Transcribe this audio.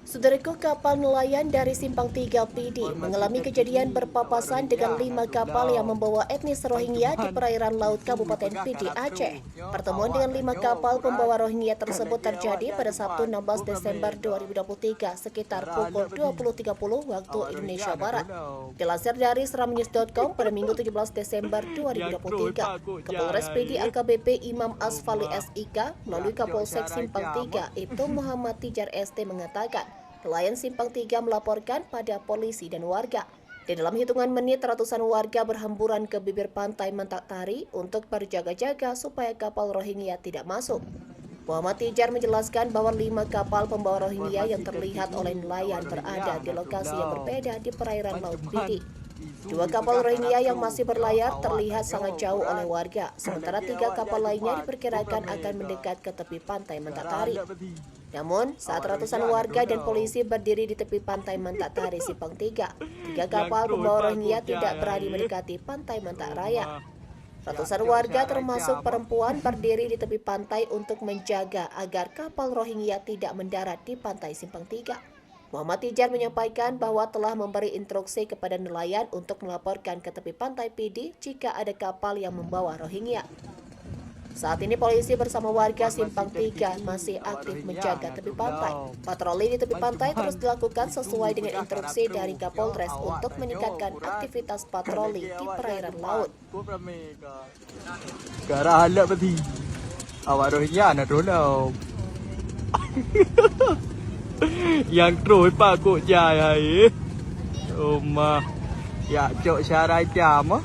Saudaraku, kapal nelayan dari Simpang 3 PD mengalami kejadian berpapasan dengan 5 kapal yang membawa etnis Rohingya di perairan laut Kabupaten PD Aceh. Pertemuan dengan 5 kapal pembawa Rohingya tersebut terjadi pada Sabtu 16 Desember 2023 sekitar pukul 20.30 waktu Indonesia Barat. Dilansir dari seramnews.com pada Minggu 17 Desember 2023, Kapolres PD AKBP Imam Asfali SIK melalui Kapolsek Simpang 3 Ibtu Muhammad Tijar ST mengatakan, nelayan Simpang 3 melaporkan pada polisi dan warga. Di dalam hitungan menit, ratusan warga berhamburan ke bibir pantai Mantak Tari untuk berjaga-jaga supaya kapal Rohingya tidak masuk. Muhammad Tijar menjelaskan bahwa 5 kapal pembawa Rohingya yang terlihat oleh nelayan berada di lokasi yang berbeda di perairan Laut PD. 2 kapal Rohingya yang masih berlayar terlihat sangat jauh oleh warga, sementara 3 kapal lainnya diperkirakan akan mendekat ke tepi pantai Mantak Tari. Namun, saat ratusan warga dan polisi berdiri di tepi pantai Mantak Tari Simpang 3, 3 kapal pembawa Rohingya tidak berani mendekati pantai Mantak Raya. Ratusan warga termasuk perempuan berdiri di tepi pantai untuk menjaga agar kapal Rohingya tidak mendarat di pantai Simpang 3. Muhammad Tijar menyampaikan bahwa telah memberi instruksi kepada nelayan untuk melaporkan ke tepi pantai PD jika ada kapal yang membawa Rohingya. Saat ini polisi bersama warga Simpang 3 masih aktif menjaga tepi pantai. Patroli di tepi pantai terus dilakukan sesuai dengan instruksi dari Kapolres untuk meningkatkan aktivitas patroli di perairan laut. Garah halak berarti. Awak Rohingya nak tolong. Yang terus pak kok jaya. Oma. Ya cok syarai jam.